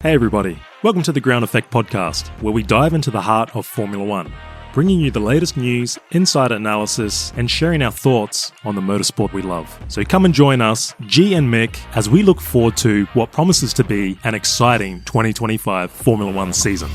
Hey everybody, welcome to the Ground Effect podcast, where we dive into the heart of Formula One, bringing you the latest news, insider analysis, and sharing our thoughts on the motorsport we love. So come and join us, G and Mick, as we look forward to what promises to be an exciting 2025 Formula One season.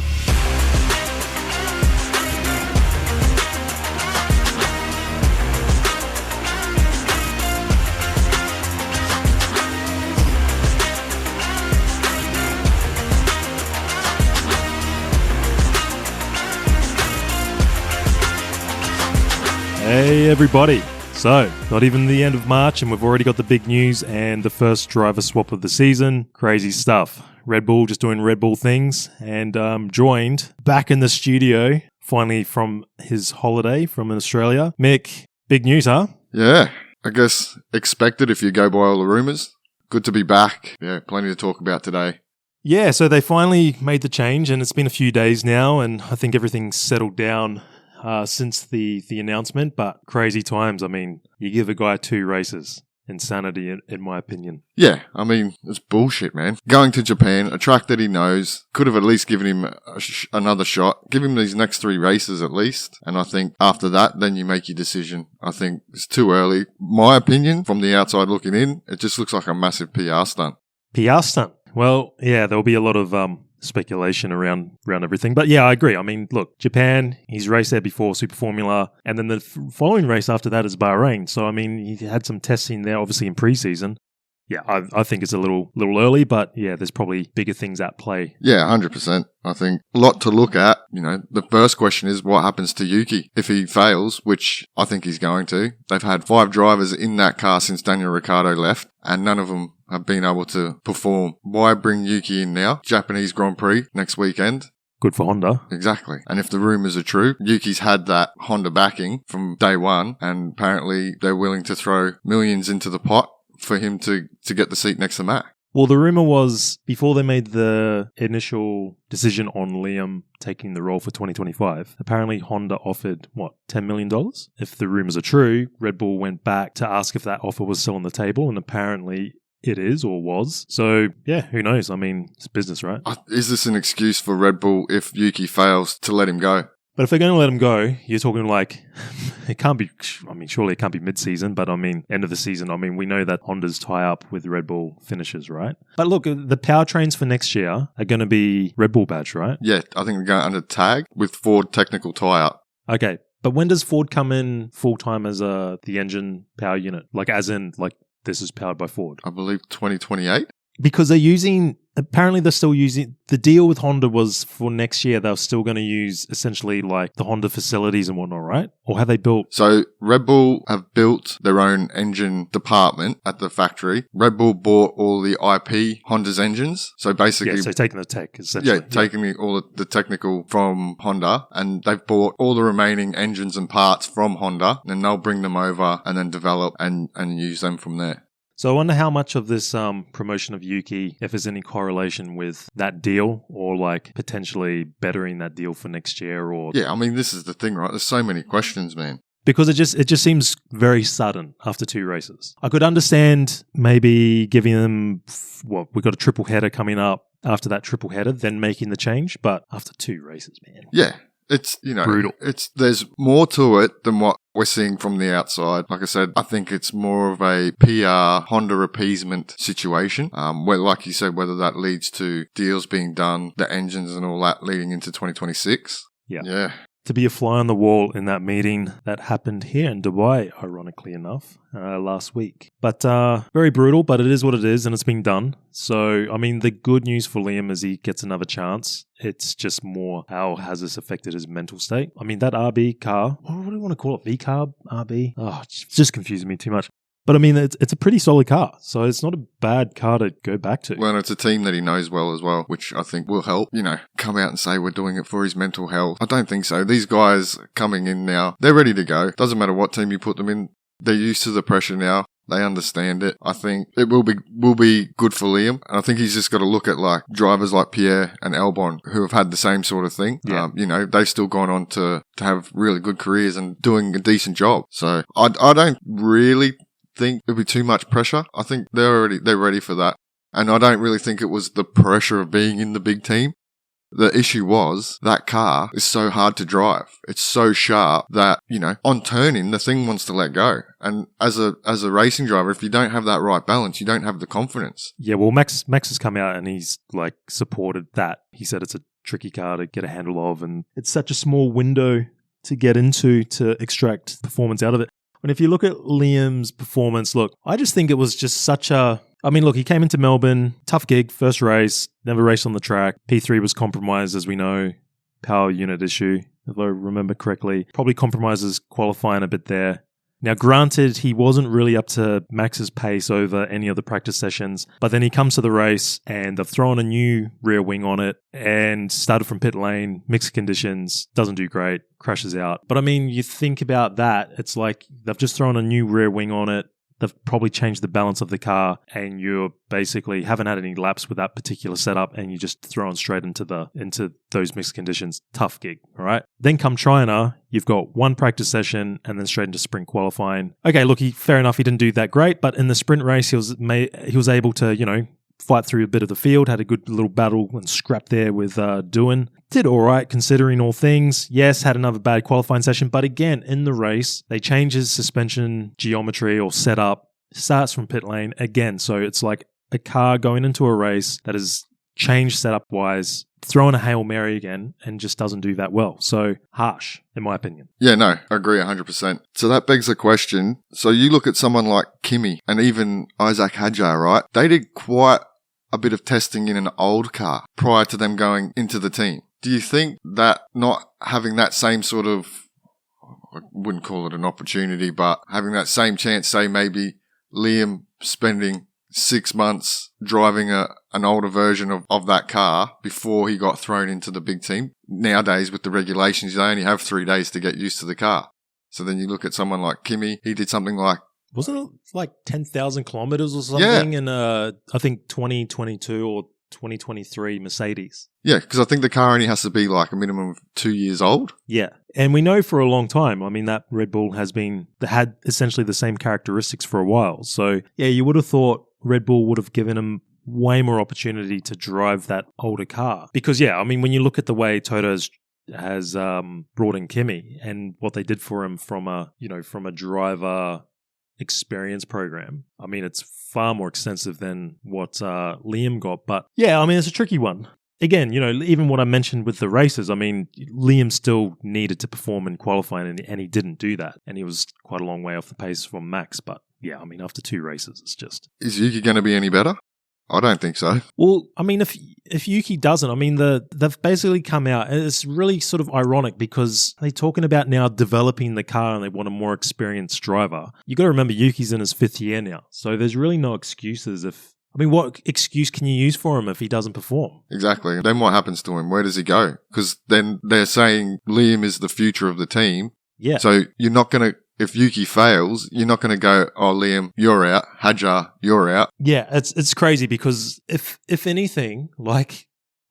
Hey everybody! So, not even the end of March and we've already got the big news and the first driver swap of the season. Crazy stuff. Red Bull just doing Red Bull things, and joined back in the studio, finally from his holiday from Australia. Mick, big news, huh? Yeah, I guess expected if you go by all the rumours. Good to be back. Yeah, plenty to talk about today. Yeah, so they finally made the change and it's been a few days now and I think everything's settled down since the announcement, but crazy times. I mean, you give a guy 2 races. Insanity, in my opinion. Yeah, I mean, it's bullshit, man. Going to Japan, a track that he knows, could have at least given him another shot. Give him these next 3 races at least. And I think after that, then you make your decision. I think it's too early. My opinion, from the outside looking in, it just looks like a massive PR stunt. PR stunt? Well, yeah, there'll be a lot of speculation around everything. But yeah, I agree. I mean, look, Japan, he's raced there before, Super Formula, and then the following race after that is Bahrain. So, I mean, he had some testing there, obviously in preseason. Yeah, I think it's a little early, but yeah, there's probably bigger things at play. Yeah, 100%. I think a lot to look at. You know, the first question is what happens to Yuki if he fails, which I think he's going to. They've had 5 drivers in that car since Daniel Ricciardo left, and none of them have been able to perform. Why bring Yuki in now? Japanese Grand Prix next weekend. Good for Honda. Exactly. And if the rumours are true, Yuki's had that Honda backing from day one, and apparently they're willing to throw millions into the pot for him to get the seat next to Matt. Well, the rumour was, before they made the initial decision on Liam taking the role for 2025, apparently Honda offered, $10 million? If the rumours are true, Red Bull went back to ask if that offer was still on the table, and apparently it is or was. So, yeah, who knows? I mean, it's business, right? Is this an excuse for Red Bull if Yuki fails to let him go? But if they're going to let him go, you're talking like, it can't be, I mean, surely it can't be mid-season, but I mean, end of the season. I mean, we know that Honda's tie-up with Red Bull finishes, right? But look, the powertrains for next year are going to be Red Bull badge, right? Yeah, I think they're going under tag with Ford technical tie-up. Okay, but when does Ford come in full-time as the engine power unit? Like, as in, like, this is powered by Ford? I believe 2028. Because apparently they're still using, the deal with Honda was for next year, they're still going to use essentially like the Honda facilities and whatnot, right? Or have they built? So Red Bull have built their own engine department at the factory. Red Bull bought all the IP Honda's engines. So basically... Yeah, so taking the tech, essentially. Yeah, taking all the technical from Honda, and they've bought all the remaining engines and parts from Honda, and they'll bring them over and then develop and use them from there. So I wonder how much of this promotion of Yuki, if there's any correlation with that deal or like potentially bettering that deal for next year or... Yeah, I mean, this is the thing, right? There's so many questions, man. Because it just seems very sudden after 2 races. I could understand maybe giving them, we've got a triple header coming up after that triple header, then making the change, but after 2 races, man. Yeah. It's, you know, brutal. There's more to it than what we're seeing from the outside. Like I said, I think it's more of a PR Honda appeasement situation. Where, like you said, whether that leads to deals being done, the engines and all that leading into 2026. Yeah. To be a fly on the wall in that meeting that happened here in Dubai, ironically enough, last week. But very brutal, but it is what it is, and it's been done. So, I mean, the good news for Liam is he gets another chance. It's just more, how has this affected his mental state? I mean, that RB car, what do you want to call it? V-carb? RB? Oh, it's just confusing me too much. But I mean, it's a pretty solid car, so it's not a bad car to go back to. Well, it's a team that he knows well as well, which I think will help, come out and say we're doing it for his mental health. I don't think so. These guys coming in now, they're ready to go. Doesn't matter what team you put them in. They're used to the pressure now. They understand it. I think it will be good for Liam. And I think he's just got to look at like drivers like Pierre and Albon who have had the same sort of thing. Yeah. They've still gone on to have really good careers and doing a decent job. So I don't really think it'll be too much pressure. I think they're ready for that. And I don't really think it was the pressure of being in the big team. The issue was that car is so hard to drive. It's so sharp that, on turning, the thing wants to let go. And as a racing driver, if you don't have that right balance, you don't have the confidence. Yeah, well, Max has come out and he's supported that. He said it's a tricky car to get a handle of, and it's such a small window to get into to extract performance out of it. And if you look at Liam's performance, I just think it was just such a... he came into Melbourne, tough gig, first race, never raced on the track. P3 was compromised, as we know, power unit issue, if I remember correctly. Probably compromises qualifying a bit there. Now, granted, he wasn't really up to Max's pace over any of the practice sessions, but then he comes to the race and they've thrown a new rear wing on it and started from pit lane, mixed conditions, doesn't do great, crashes out. But you think about that, it's like they've just thrown a new rear wing on it. They've probably changed the balance of the car and you're basically haven't had any laps with that particular setup and you're just thrown straight into those mixed conditions. Tough gig, all right? Then come China, you've got one practice session and then straight into sprint qualifying. Okay, fair enough, he didn't do that great, but in the sprint race, he was able to, fight through a bit of the field, had a good little battle and scrap there with Doohan. Did all right considering all things. Yes, had another bad qualifying session, but again, in the race, they change his suspension geometry or setup, starts from pit lane again. So it's like a car going into a race that has changed setup-wise, throwing a Hail Mary again, and just doesn't do that well. So harsh, in my opinion. Yeah, no, I agree 100%. So that begs the question. So you look at someone like Kimi and even Isaac Hadjar, right? They did quite a bit of testing in an old car prior to them going into the team. Do you think that not having that same sort of, I wouldn't call it an opportunity, but having that same chance, say maybe Liam spending 6 months driving an older version of that car before he got thrown into the big team? Nowadays, with the regulations, they only have 3 days to get used to the car. So then you look at someone like Kimi, he did something like... Wasn't it like 10,000 kilometers or something in, I think, 2022 or 2023 Mercedes? Yeah, because I think the car only has to be like a minimum of 2 years old. Yeah, and we know for a long time, that Red Bull had essentially the same characteristics for a while. So, yeah, you would have thought Red Bull would have given him way more opportunity to drive that older car. Because, yeah, when you look at the way Toto has brought in Kimi and what they did for him from a driver experience program, it's far more extensive than what Liam got. But yeah, it's a tricky one. Again, even what I mentioned with the races, Liam still needed to perform in qualifying and he didn't do that. And he was quite a long way off the pace from Max. But yeah, after 2 races, it's just... Is Yuki going to be any better? I don't think so. Well, if Yuki doesn't, they've basically come out, and it's really sort of ironic because they're talking about now developing the car and they want a more experienced driver. You got to remember Yuki's in his 5th year now, so there's really no excuses. What excuse can you use for him if he doesn't perform? Exactly. Then what happens to him? Where does he go? Because then they're saying Liam is the future of the team. Yeah. So you're not going to... If Yuki fails, you're not going to go, oh, Liam, you're out. Hadjar, you're out. Yeah, it's crazy because if anything,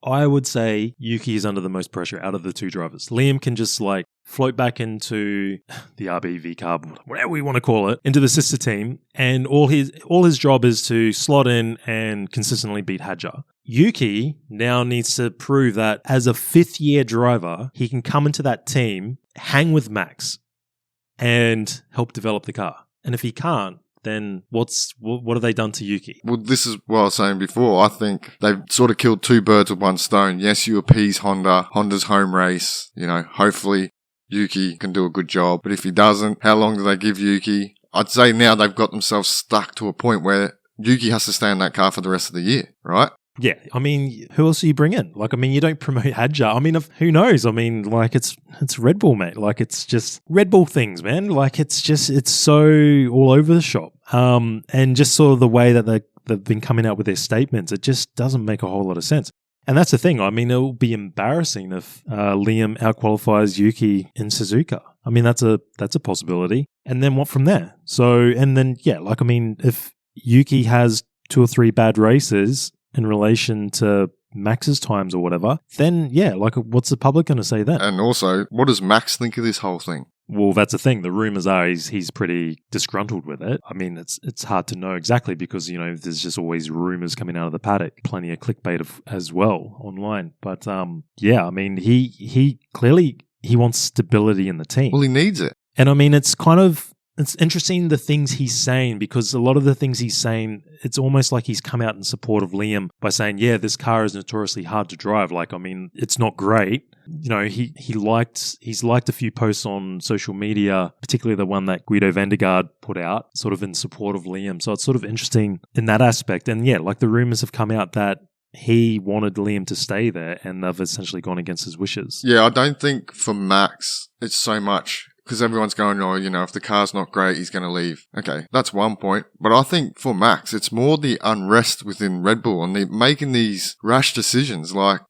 I would say Yuki is under the most pressure out of the 2 drivers. Liam can just float back into the RBV car, whatever we want to call it, into the sister team, and all his job is to slot in and consistently beat Hadjar. Yuki now needs to prove that as a 5th year driver, he can come into that team, hang with Max, and help develop the car. And if he can't, then what have they done to Yuki? Well, this is what I was saying before. I think they've sort of killed 2 birds with 1 stone. Yes, you appease Honda's home race. Hopefully Yuki can do a good job. But if he doesn't, how long do they give Yuki? I'd say now they've got themselves stuck to a point where Yuki has to stay in that car for the rest of the year, right? Yeah, who else do you bring in? You don't promote Hadjar. Who knows? It's Red Bull, mate. It's just Red Bull things, man. It's so all over the shop. And just sort of the way that they've been coming out with their statements, it just doesn't make a whole lot of sense. And that's the thing. It will be embarrassing if Liam outqualifies Yuki in Suzuka. That's a possibility. And then what from there? So, and then, yeah, if Yuki has 2 or 3 bad races in relation to Max's times or whatever, then yeah, what's the public going to say then? And also, what does Max think of this whole thing? Well, that's the thing. The rumors are he's pretty disgruntled with it. I mean, it's hard to know exactly because, there's just always rumors coming out of the paddock. Plenty of clickbait as well online. But yeah, I mean, he clearly he wants stability in the team. Well, he needs it. And I mean, it's interesting the things he's saying, because a lot of the things he's saying, it's almost like he's come out in support of Liam by saying, yeah, this car is notoriously hard to drive. Like, I mean, it's not great. He's liked a few posts on social media, particularly the one that Guido van der Garde put out, sort of in support of Liam. So it's sort of interesting in that aspect. And yeah, like the rumors have come out that he wanted Liam to stay there and they've essentially gone against his wishes. Yeah, I don't think for Max it's so much because everyone's going, if the car's not great, he's going to leave. Okay, that's one point. But I think for Max, it's more the unrest within Red Bull and making these rash decisions. Like,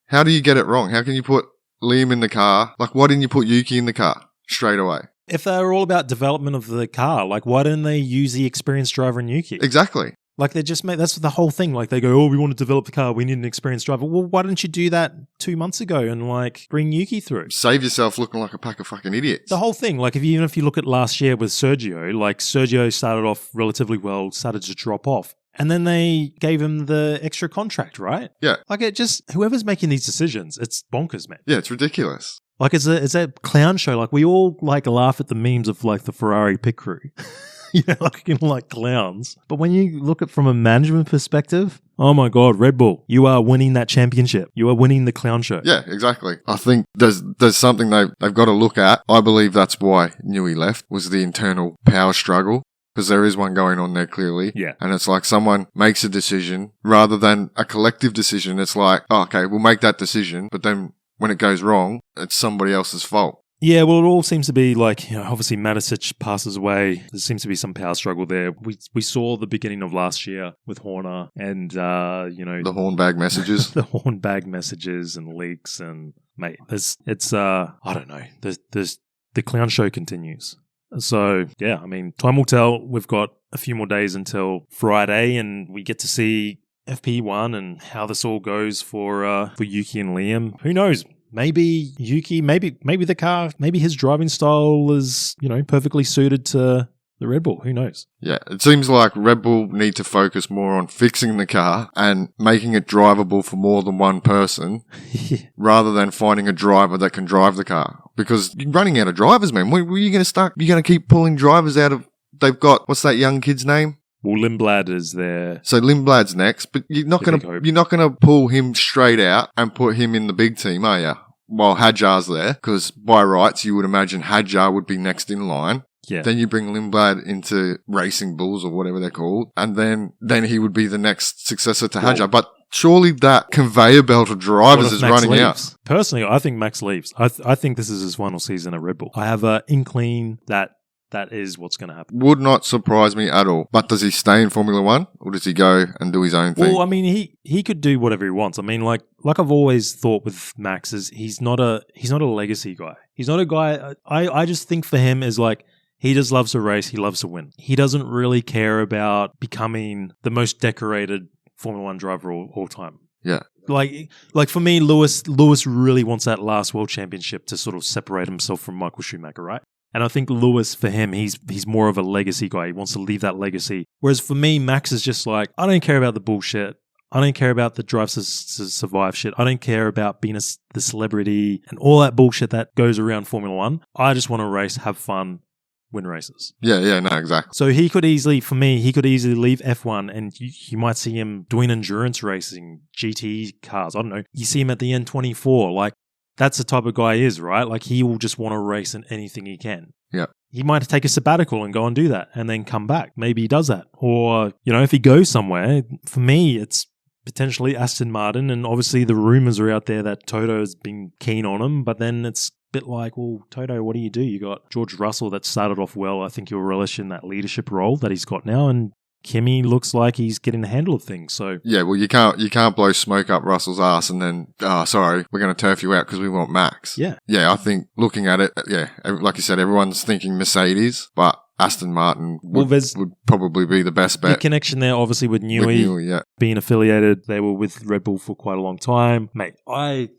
how do you get it wrong? How can you put Liam in the car? Like, why didn't you put Yuki in the car straight away? If they were all about development of the car, like, why didn't they use the experienced driver in Yuki? Exactly. Like, that's the whole thing. Like, they go, we want to develop the car. We need an experienced driver. Well, why didn't you do that 2 months ago and, bring Yuki through? Save yourself looking like a pack of fucking idiots. The whole thing. Like, even if you look at last year with Sergio, Sergio started off relatively well, started to drop off. And then they gave him the extra contract, right? Yeah. Like, whoever's making these decisions, it's bonkers, man. Yeah, it's ridiculous. Like, it's a clown show. Like, we all, laugh at the memes of, the Ferrari pit crew. Like clowns. But when you look at from a management perspective, oh my God, Red Bull, you are winning that championship. You are winning the clown show. Yeah, exactly. I think there's something they've got to look at. I believe that's why Newey left, was the internal power struggle. Because there is one going on there clearly. Yeah. And it's like someone makes a decision rather than a collective decision. It's like, okay, we'll make that decision. But then when it goes wrong, it's somebody else's fault. Yeah, well, it all seems to be obviously Matisic passes away. There seems to be some power struggle there. We saw the beginning of last year with Horner and, the hornbag messages. The hornbag messages and leaks and, mate, I don't know. The clown show continues. So, yeah, I mean, time will tell. We've got a few more days until Friday and we get to see FP1 and how this all goes for Yuki and Liam. Who knows? Maybe Yuki, maybe the car, maybe his driving style is, perfectly suited to the Red Bull. Who knows? Yeah, it seems like Red Bull need to focus more on fixing the car and making it drivable for more than one person rather than finding a driver that can drive the car. Because you're running out of drivers, man. Where are you going to start? You're going to keep pulling drivers out of... They've got... What's that young kid's name? Well, Lindblad is there. So Lindblad's next, but you're not going to pull him straight out and put him in the big team, are you? While Hadjar's there, because by rights you would imagine Hadjar would be next in line. Yeah. Then you bring Lindblad into Racing Bulls or whatever they're called, and then he would be the next successor to Hadjar. But surely that conveyor belt of drivers is running out. Personally, I think Max leaves. I think this is his final season at Red Bull. I have an inkling that is what's going to happen. Would not surprise me at all. But does he stay in Formula One or does he go and do his own thing? Well, I mean, he could do whatever he wants. I mean, like I've always thought with Max is he's not a legacy guy. He's not a guy. I just think for him is like he just loves to race. He loves to win. He doesn't really care about becoming the most decorated Formula One driver all time. Yeah. Like for me, Lewis really wants that last world championship to sort of separate himself from Michael Schumacher, right? And I think Lewis, for him, he's more of a legacy guy. He wants to leave that legacy. Whereas for me, Max is just like, I don't care about the bullshit. I don't care about the drive to survive shit. I don't care about being the celebrity and all that bullshit that goes around Formula One. I just want to race, have fun, win races. Yeah, no, exactly. So he could easily leave F1 and you might see him doing endurance racing, GT cars. I don't know. You see him at the N24, like, that's the type of guy he is, right? Like, he will just want to race in anything he can. Yeah. He might take a sabbatical and go and do that and then come back. Maybe he does that. Or, if he goes somewhere, for me, it's potentially Aston Martin. And obviously the rumors are out there that Toto has been keen on him. But then it's a bit like, well, Toto, what do? You got George Russell that started off well. I think he'll relish in that leadership role that he's got now. And Kimi looks like he's getting the handle of things. So yeah, well, you can't blow smoke up Russell's ass and then sorry, we're going to turf you out because we want Max. Yeah, I think looking at it, like you said, everyone's thinking Mercedes, but Aston Martin would there's probably be the best the bet. connection there, obviously, with Newey. With Newey, yeah. Being affiliated, they were with Red Bull for quite a long time. Mate,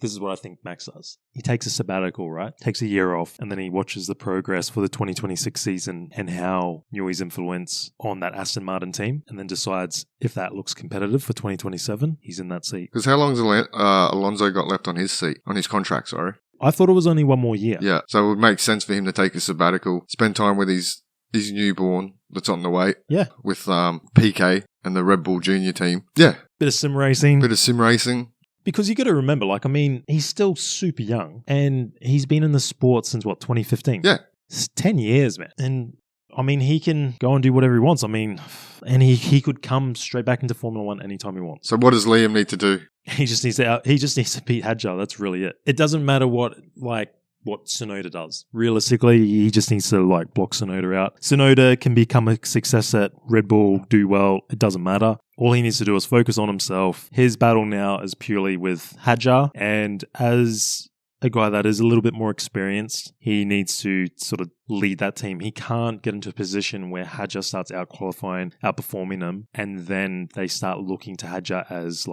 this is what I think Max does. He takes a sabbatical, right? Takes a year off, and then he watches the progress for the 2026 season and how Newey's influence on that Aston Martin team, and then decides if that looks competitive for 2027, he's in that seat. Because how long's Alonso got left on his seat, on his contract, sorry? I thought it was only one more year. Yeah, so it would make sense for him to take a sabbatical, spend time with his newborn that's on the way. Yeah. With PK and the Red Bull Junior team. Yeah. Bit of sim racing. Because you got to remember, he's still super young and he's been in the sport since 2015? Yeah. It's 10 years, man. And he can go and do whatever he wants. And he could come straight back into Formula One anytime he wants. So what does Liam need to do? He just needs to beat Hadjar. That's really it. It doesn't matter what Tsunoda does. Realistically, he just needs to block Tsunoda out. Tsunoda can become a success at Red Bull, do well. It doesn't matter. All he needs to do is focus on himself. His battle now is purely with Hadjar, and as a guy that is a little bit more experienced, he needs to sort of lead that team. He can't get into a position where Hadjar starts out-qualifying, outperforming him, and then they start looking to Hadjar as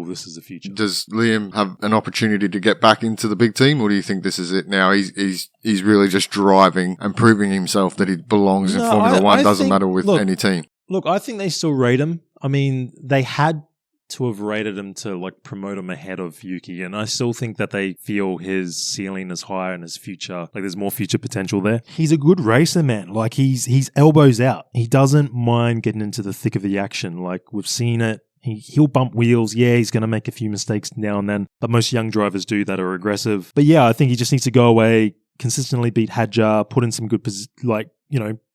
this is the future. Does Liam have an opportunity to get back into the big team, or do you think this is it now? He's really just driving and proving himself that he belongs in Formula One. Doesn't matter with any team. Look, I think they still rate him. They had to have rated him to promote him ahead of Yuki, and I still think that they feel his ceiling is higher and his future, there's more future potential there. He's a good racer, man. He's elbows out. He doesn't mind getting into the thick of the action. We've seen it. He'll bump wheels. Yeah, he's going to make a few mistakes now and then, but most young drivers do that are aggressive. But yeah, I think he just needs to go away, consistently beat Hadjar, put in some good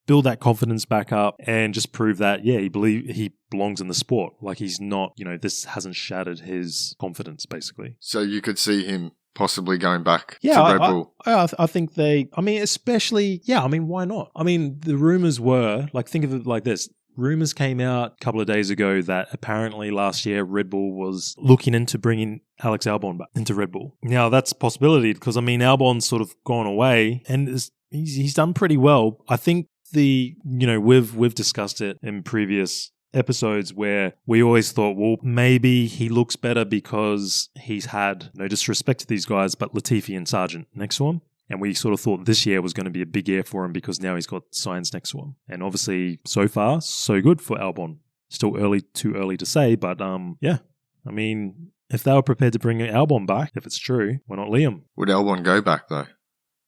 build that confidence back up and just prove that, he belongs in the sport. He's not, this hasn't shattered his confidence, basically. So you could see him possibly going back to Red Bull. I think especially, why not? The rumors were, think of it like this. Rumors came out a couple of days ago that apparently last year Red Bull was looking into bringing Alex Albon back into Red Bull. Now that's a possibility because, Albon's sort of gone away and he's done pretty well. I think we've discussed it in previous episodes where we always thought, well, maybe he looks better because he's had, no disrespect to these guys, but Latifi and Sargent next to him. And we sort of thought this year was going to be a big year for him because now he's got Sainz next to him. And obviously, so far, so good for Albon. Still too early to say, but if they were prepared to bring Albon back, if it's true, why not Liam? Would Albon go back though?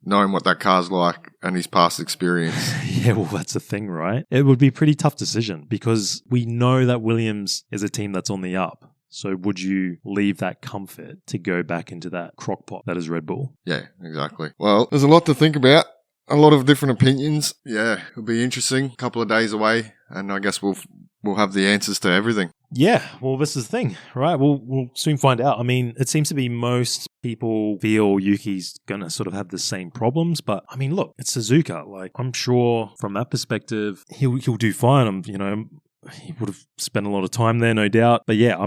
Knowing what that car's like and his past experience. Yeah, well, that's the thing, right? It would be a pretty tough decision because we know that Williams is a team that's on the up. So would you leave that comfort to go back into that crockpot that is Red Bull? Yeah, exactly. Well, there's a lot to think about. A lot of different opinions. Yeah, it'll be interesting. A couple of days away, and I guess we'll have the answers to everything. Yeah, well, this is the thing, right? We'll soon find out. It seems to be most people feel Yuki's going to sort of have the same problems, but look, it's Suzuka. I'm sure from that perspective, he'll do fine. He would have spent a lot of time there, no doubt. But yeah,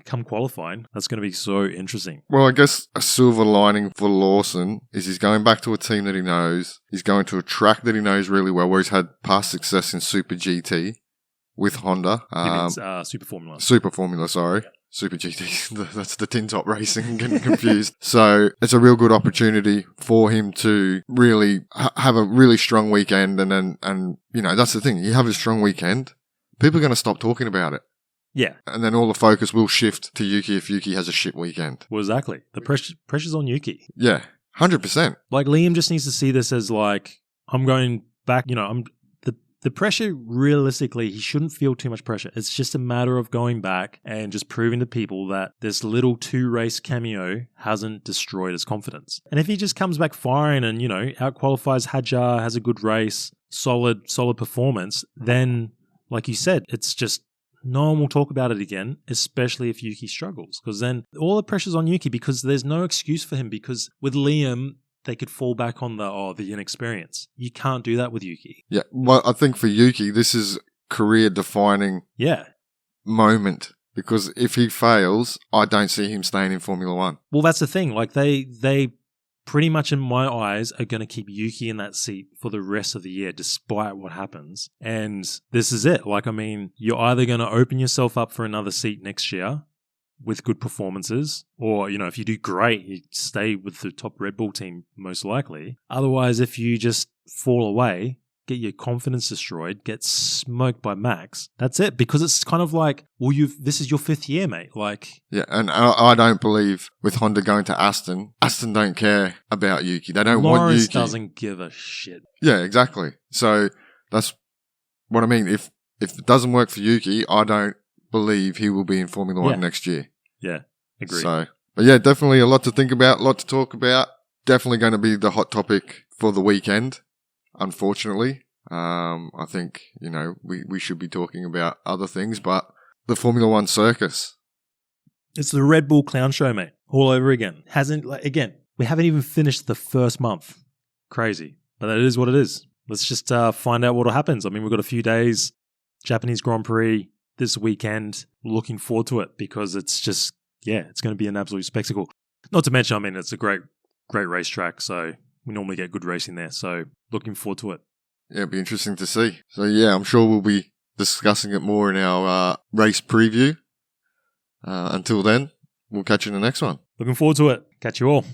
come qualifying, that's going to be so interesting. Well, I guess a silver lining for Lawson is he's going back to a team that he knows. He's going to a track that he knows really well, where he's had past success in Super GT with Honda. Super Formula. Super Formula, sorry. Yeah. Super GT, that's the tin top racing, getting confused. So it's a real good opportunity for him to really have a really strong weekend. And that's the thing. You have a strong weekend, people are going to stop talking about it. Yeah. And then all the focus will shift to Yuki if Yuki has a shit weekend. Well, exactly. The pressure's on Yuki. Yeah, 100%. Liam just needs to see this as I'm going back, the pressure, realistically, he shouldn't feel too much pressure. It's just a matter of going back and just proving to people that this little 2-race cameo hasn't destroyed his confidence. And if he just comes back firing and, out-qualifies Hadjar, has a good race, solid performance, then, like you said, it's just no one will talk about it again, especially if Yuki struggles. Because then all the pressure's on Yuki because there's no excuse for him because with Liam, they could fall back on the inexperience. You can't do that with Yuki. Yeah, well, I think for Yuki, this is career-defining moment. Because if he fails, I don't see him staying in Formula One. Well, that's the thing. They pretty much in my eyes are going to keep Yuki in that seat for the rest of the year, despite what happens. And this is it. Like, I mean, you're either going to open yourself up for another seat next year with good performances, or, you know, if you do great, you stay with the top Red Bull team most likely. Otherwise, if you just fall away, get your confidence destroyed, get smoked by Max, that's it. Because it's kind of like, well, this is your 5th year, mate. Like, yeah, and I don't believe with Honda going to Aston don't care about Yuki. They don't want Lawrence Yuki. doesn't give a shit. Yeah, exactly. So that's what I mean. If it doesn't work for Yuki, I don't believe he will be in Formula One next year. Yeah, agree. So, but yeah, definitely a lot to think about, a lot to talk about. Definitely going to be the hot topic for the weekend, unfortunately. I think, you know, we should be talking about other things, but the Formula One circus. It's the Red Bull clown show, mate, all over again. Again, we haven't even finished the first month. Crazy. But that is what it is. Let's just find out what happens. I mean, we've got a few days, Japanese Grand Prix this weekend. Looking forward to it because it's just, it's going to be an absolute spectacle. Not to mention, I mean, it's a great racetrack, so we normally get good racing there. So looking forward to it. Yeah, it'll be interesting to see. So yeah, I'm sure we'll be discussing it more in our race preview. Until then, we'll catch you in the next one. Looking forward to it. Catch you all.